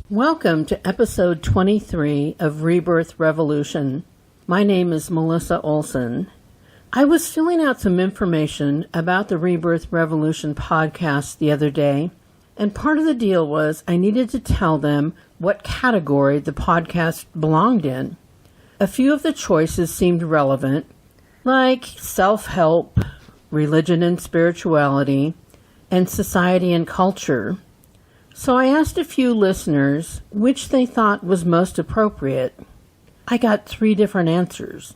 Welcome to episode 23 of Rebirth Revolution. My name is Melissa Olson. I was filling out some information about the Rebirth Revolution podcast the other day, and part of the deal was I needed to tell them what category the podcast belonged in. A few of the choices seemed relevant, like self-help, religion and spirituality, and society and culture. So I asked a few listeners which they thought was most appropriate. I got 3 different answers.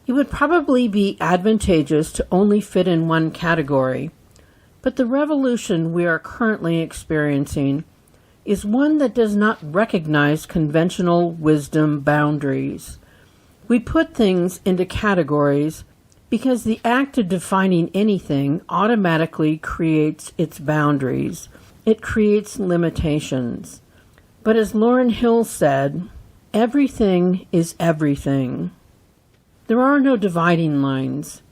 It would probably be advantageous to only fit in one category, but the revolution we are currently experiencing is one that does not recognize conventional wisdom boundaries. We put things into categories because the act of defining anything automatically creates its boundaries. It creates limitations. But as Lauryn Hill said, everything is everything. There are no dividing lines.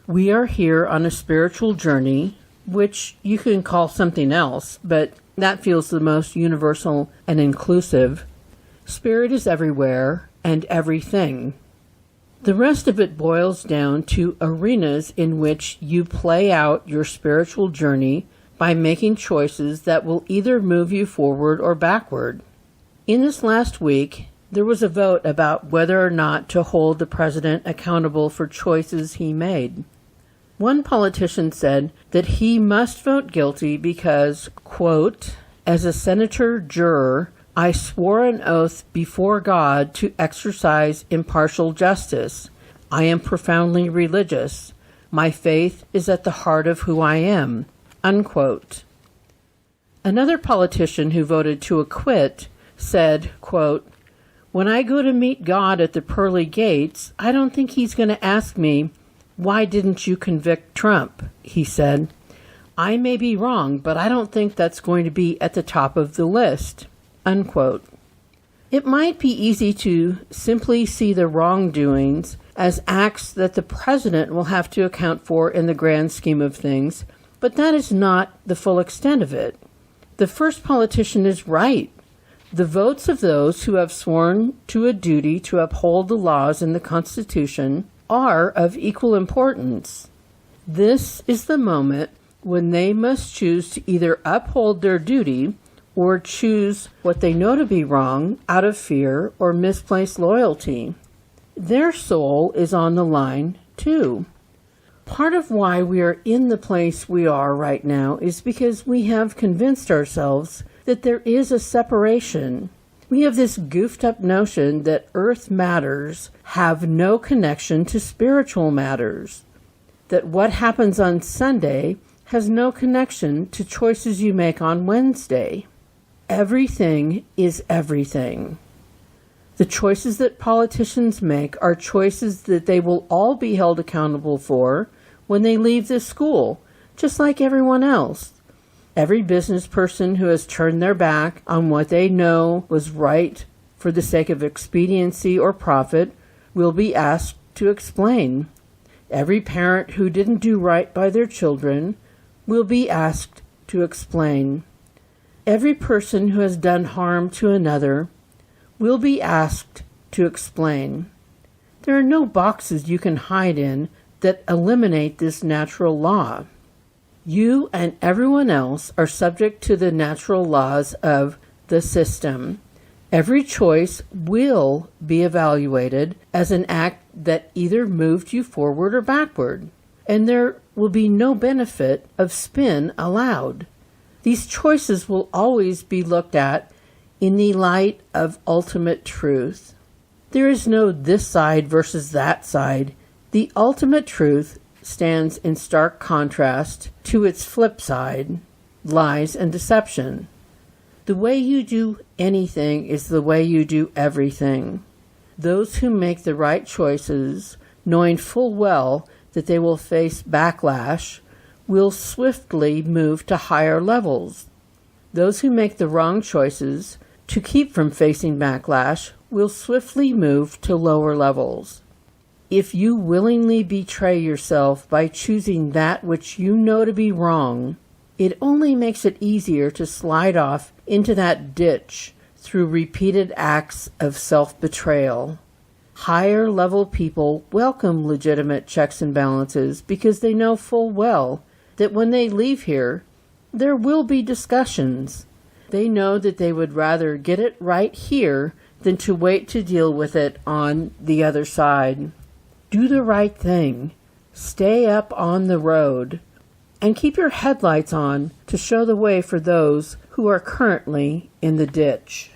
We are here on a spiritual journey, which you can call something else, but that feels the most universal and inclusive. Spirit is everywhere and everything. The rest of it boils down to arenas in which you play out your spiritual journey by making choices that will either move you forward or backward. In this last week, there was a vote about whether or not to hold the president accountable for choices he made. One politician said that he must vote guilty because, quote, as a senator juror, I swore an oath before God to exercise impartial justice. I am profoundly religious. My faith is at the heart of who I am. Unquote. Another politician who voted to acquit said, quote, when I go to meet God at the pearly gates, I don't think he's going to ask me, why didn't you convict Trump? He said, I may be wrong, but I don't think that's going to be at the top of the list. Unquote. It might be easy to simply see the wrongdoings as acts that the president will have to account for in the grand scheme of things, but that is not the full extent of it. The first politician is right. The votes of those who have sworn to a duty to uphold the laws in the Constitution are of equal importance. This is the moment when they must choose to either uphold their duty or choose what they know to be wrong out of fear or misplaced loyalty. Their soul is on the line, too. Part of why we are in the place we are right now is because we have convinced ourselves that there is a separation. We have this goofed up notion that earth matters have no connection to spiritual matters, that what happens on Sunday has no connection to choices you make on Wednesday. Everything is everything. The choices that politicians make are choices that they will all be held accountable for when they leave this school, just like everyone else. Every business person who has turned their back on what they know was right for the sake of expediency or profit will be asked to explain. Every parent who didn't do right by their children will be asked to explain. Every person who has done harm to another will be asked to explain. There are no boxes you can hide in that eliminate this natural law. You and everyone else are subject to the natural laws of the system. Every choice will be evaluated as an act that either moved you forward or backward, and there will be no benefit of spin allowed. These choices will always be looked at in the light of ultimate truth. There is no this side versus that side. The ultimate truth stands in stark contrast to its flip side, lies and deception. The way you do anything is the way you do everything. Those who make the right choices, knowing full well that they will face backlash, will swiftly move to higher levels. Those who make the wrong choices to keep from facing backlash will swiftly move to lower levels. If you willingly betray yourself by choosing that which you know to be wrong, it only makes it easier to slide off into that ditch through repeated acts of self-betrayal. Higher level people welcome legitimate checks and balances because they know full well that when they leave here, there will be discussions. They know that they would rather get it right here than to wait to deal with it on the other side. Do the right thing. Stay up on the road. And keep your headlights on to show the way for those who are currently in the ditch.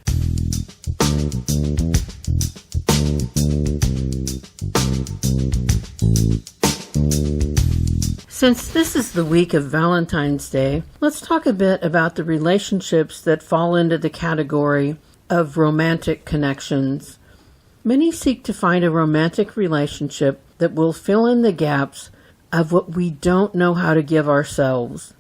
Since this is the week of Valentine's Day, let's talk a bit about the relationships that fall into the category of romantic connections. Many seek to find a romantic relationship that will fill in the gaps of what we don't know how to give ourselves.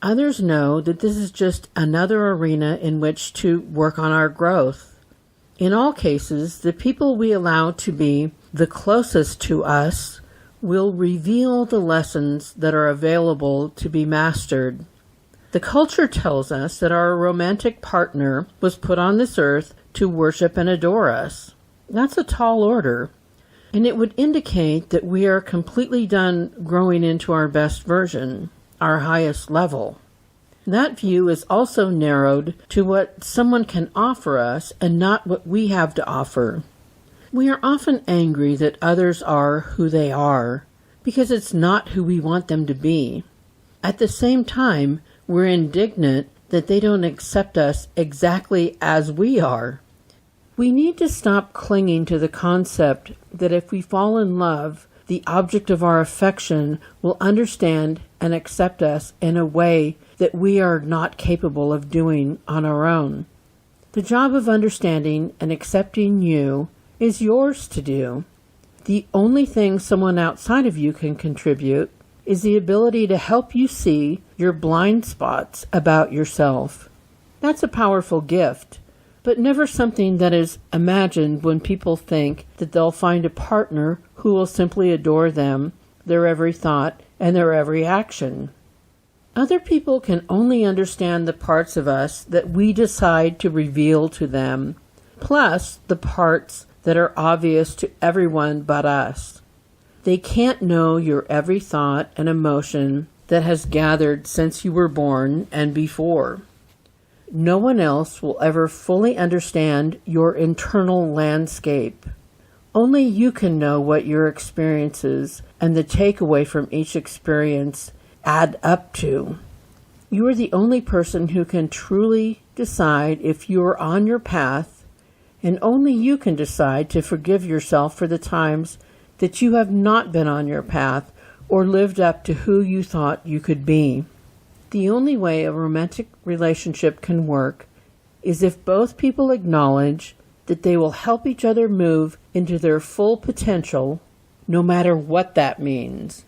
Others know that this is just another arena in which to work on our growth. In all cases, the people we allow to be the closest to us will reveal the lessons that are available to be mastered. The culture tells us that our romantic partner was put on this earth to worship and adore us. That's a tall order, and it would indicate that we are completely done growing into our best version, our highest level. That view is also narrowed to what someone can offer us and not what we have to offer. We are often angry that others are who they are because it's not who we want them to be. At the same time, we're indignant that they don't accept us exactly as we are. We need to stop clinging to the concept that if we fall in love, the object of our affection will understand and accept us in a way that we are not capable of doing on our own. The job of understanding and accepting you is yours to do. The only thing someone outside of you can contribute is the ability to help you see your blind spots about yourself. That's a powerful gift, but never something that is imagined when people think that they'll find a partner who will simply adore them, their every thought, and their every action. Other people can only understand the parts of us that we decide to reveal to them, plus the parts that are obvious to everyone but us. They can't know your every thought and emotion that has gathered since you were born and before. No one else will ever fully understand your internal landscape. Only you can know what your experiences and the takeaway from each experience add up to. You are the only person who can truly decide if you are on your path, and only you can decide to forgive yourself for the times that you have not been on your path or lived up to who you thought you could be. The only way a romantic relationship can work is if both people acknowledge that they will help each other move into their full potential, no matter what that means.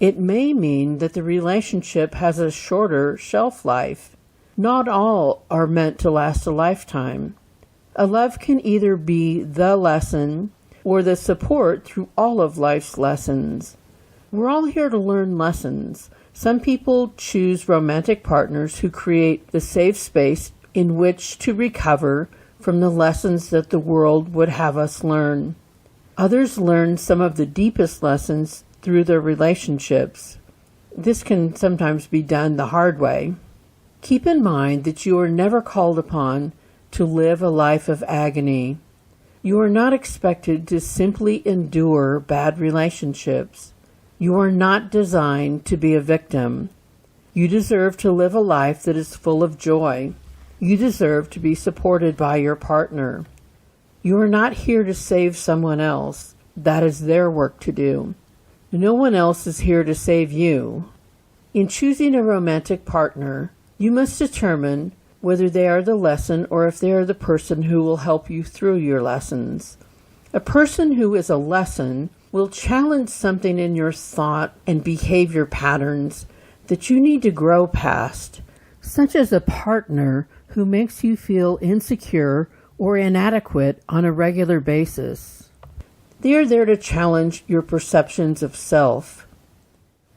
It may mean that the relationship has a shorter shelf life. Not all are meant to last a lifetime. A love can either be the lesson or the support through all of life's lessons. We're all here to learn lessons. Some people choose romantic partners who create the safe space in which to recover from the lessons that the world would have us learn. Others learn some of the deepest lessons through their relationships. This can sometimes be done the hard way. Keep in mind that you are never called upon to live a life of agony. You are not expected to simply endure bad relationships. You are not designed to be a victim. You deserve to live a life that is full of joy. You deserve to be supported by your partner. You are not here to save someone else. That is their work to do. No one else is here to save you. In choosing a romantic partner, you must determine whether they are the lesson or if they are the person who will help you through your lessons. A person who is a lesson will challenge something in your thought and behavior patterns that you need to grow past, such as a partner who makes you feel insecure or inadequate on a regular basis. They are there to challenge your perceptions of self.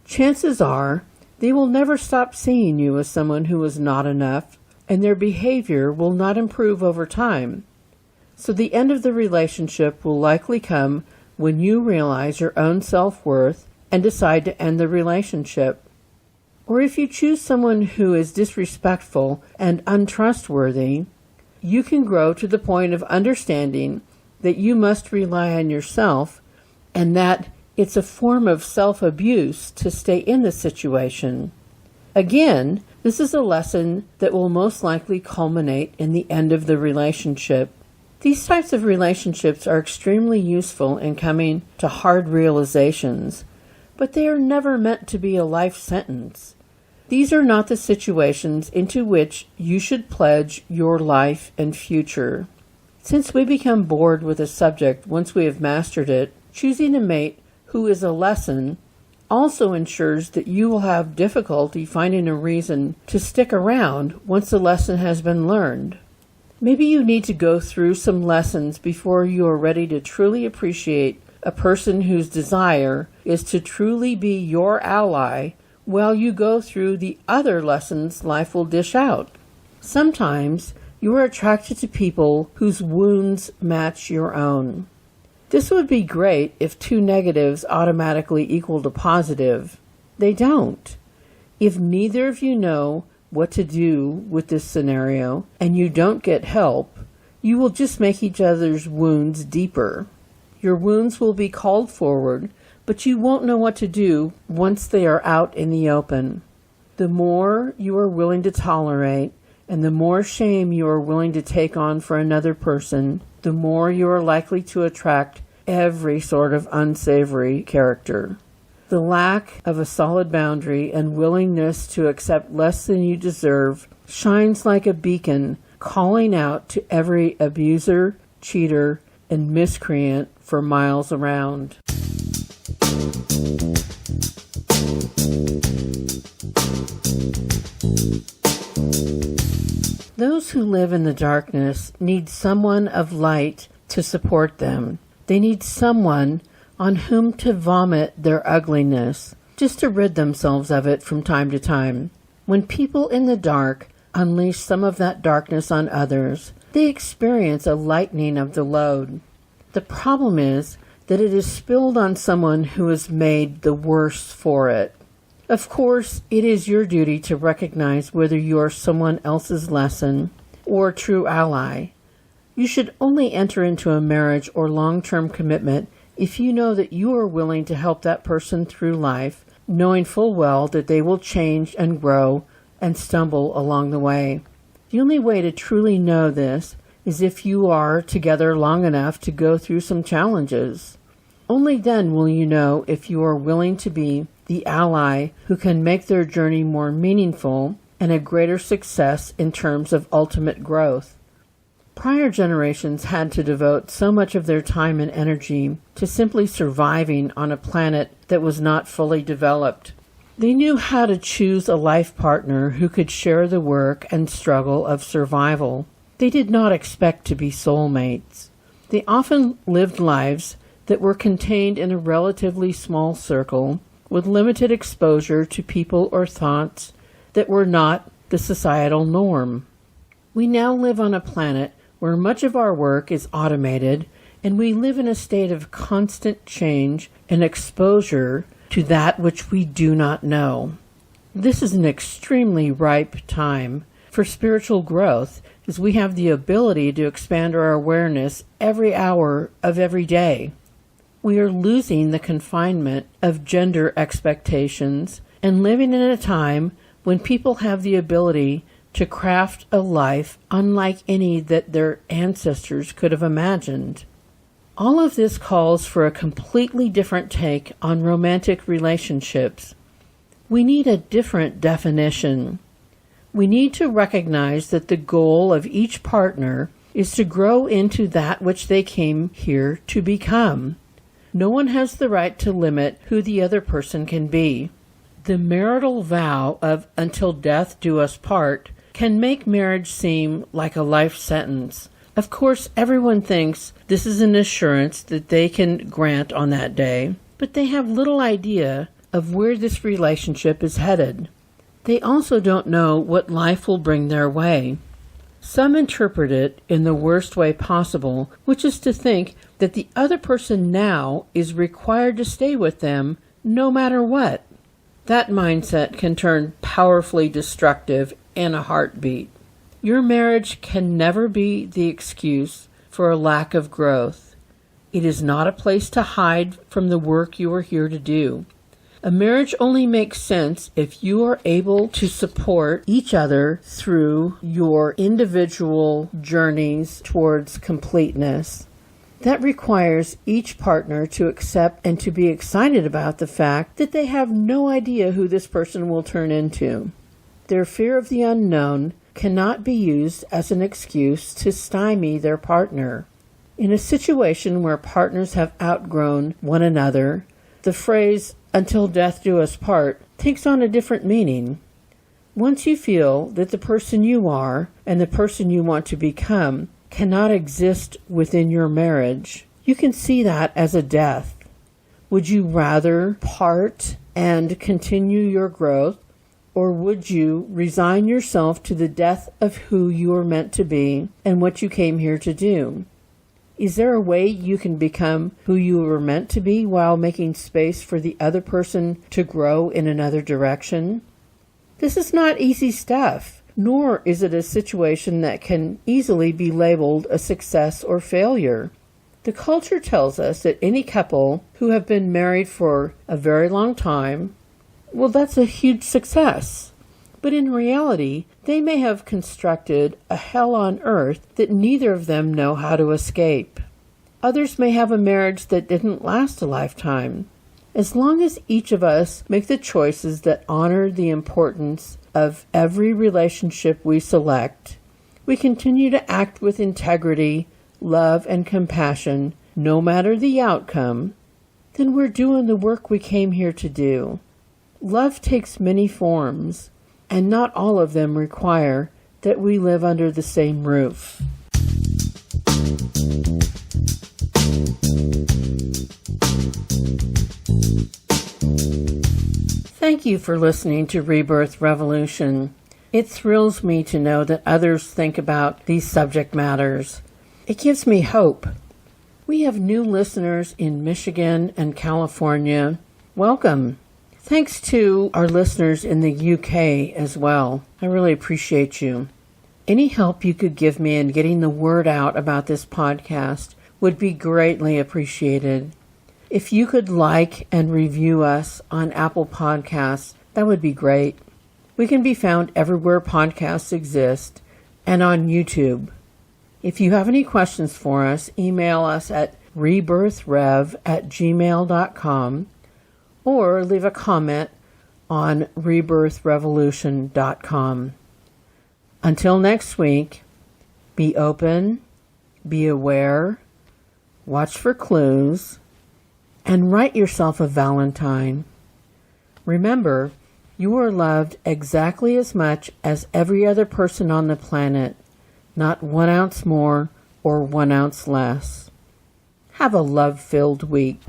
Chances are they will never stop seeing you as someone who is not enough, and their behavior will not improve over time. So the end of the relationship will likely come when you realize your own self-worth and decide to end the relationship. Or if you choose someone who is disrespectful and untrustworthy, you can grow to the point of understanding that you must rely on yourself and that it's a form of self-abuse to stay in the situation. Again, this is a lesson that will most likely culminate in the end of the relationship. These types of relationships are extremely useful in coming to hard realizations, but they are never meant to be a life sentence. These are not the situations into which you should pledge your life and future. Since we become bored with a subject once we have mastered it, choosing a mate who is a lesson also ensures that you will have difficulty finding a reason to stick around once the lesson has been learned. Maybe you need to go through some lessons before you are ready to truly appreciate a person whose desire is to truly be your ally while you go through the other lessons life will dish out. Sometimes you are attracted to people whose wounds match your own. This would be great if two negatives automatically equaled a positive. They don't. If neither of you know what to do with this scenario and you don't get help, you will just make each other's wounds deeper. Your wounds will be called forward, but you won't know what to do once they are out in the open. The more you are willing to tolerate and the more shame you are willing to take on for another person, the more you are likely to attract every sort of unsavory character. The lack of a solid boundary and willingness to accept less than you deserve shines like a beacon, calling out to every abuser, cheater, and miscreant for miles around. Those who live in the darkness need someone of light to support them. They need someone on whom to vomit their ugliness, just to rid themselves of it from time to time. When people in the dark unleash some of that darkness on others, they experience a lightening of the load. The problem is that it is spilled on someone who is made the worse for it. Of course, it is your duty to recognize whether you are someone else's lesson or true ally. You should only enter into a marriage or long-term commitment if you know that you are willing to help that person through life, knowing full well that they will change and grow and stumble along the way. The only way to truly know this is if you are together long enough to go through some challenges. Only then will you know if you are willing to be the ally who can make their journey more meaningful and a greater success in terms of ultimate growth. Prior generations had to devote so much of their time and energy to simply surviving on a planet that was not fully developed. They knew how to choose a life partner who could share the work and struggle of survival. They did not expect to be soulmates. They often lived lives that were contained in a relatively small circle with limited exposure to people or thoughts that were not the societal norm. We now live on a planet where much of our work is automated, and we live in a state of constant change and exposure to that which we do not know. This is an extremely ripe time for spiritual growth, as we have the ability to expand our awareness every hour of every day. We are losing the confinement of gender expectations and living in a time when people have the ability to craft a life unlike any that their ancestors could have imagined. All of this calls for a completely different take on romantic relationships. We need a different definition. We need to recognize that the goal of each partner is to grow into that which they came here to become. No one has the right to limit who the other person can be. The marital vow of "until death do us part" can make marriage seem like a life sentence, Of course, everyone thinks this is an assurance that they can grant on that day, but they have little idea of where this relationship is headed. They also don't know what life will bring their way. Some interpret it in the worst way possible, which is to think that the other person now is required to stay with them no matter what. That mindset can turn powerfully destructive in a heartbeat. Your marriage can never be the excuse for a lack of growth. It is not a place to hide from the work you are here to do. A marriage only makes sense if you are able to support each other through your individual journeys towards completeness. That requires each partner to accept and to be excited about the fact that they have no idea who this person will turn into. Their fear of the unknown cannot be used as an excuse to stymie their partner. In a situation where partners have outgrown one another, the phrase, "until death do us part," takes on a different meaning. Once you feel that the person you are and the person you want to become cannot exist within your marriage, you can see that as a death. Would you rather part and continue your growth, or would you resign yourself to the death of who you are meant to be and what you came here to do? Is there a way you can become who you were meant to be while making space for the other person to grow in another direction? This is not easy stuff, nor is it a situation that can easily be labeled a success or failure. The culture tells us that any couple who have been married for a very long time, well, that's a huge success. But in reality, they may have constructed a hell on earth that neither of them know how to escape. Others may have a marriage that didn't last a lifetime. As long as each of us make the choices that honor the importance of every relationship we select, we continue to act with integrity, love, and compassion, no matter the outcome, then we're doing the work we came here to do. Love takes many forms, and not all of them require that we live under the same roof. Thank you for listening to Rebirth Revolution. It thrills me to know that others think about these subject matters. It gives me hope. We have new listeners in Michigan and California. Welcome. Thanks to our listeners in the UK as well. I really appreciate you. Any help you could give me in getting the word out about this podcast would be greatly appreciated. If you could like and review us on Apple Podcasts, that would be great. We can be found everywhere podcasts exist and on YouTube. If you have any questions for us, email us at rebirthrev@gmail.com or leave a comment on rebirthrevolution.com. Until next week, be open, be aware, watch for clues, and write yourself a Valentine. Remember, you are loved exactly as much as every other person on the planet, not 1 ounce more or 1 ounce less. Have a love-filled week.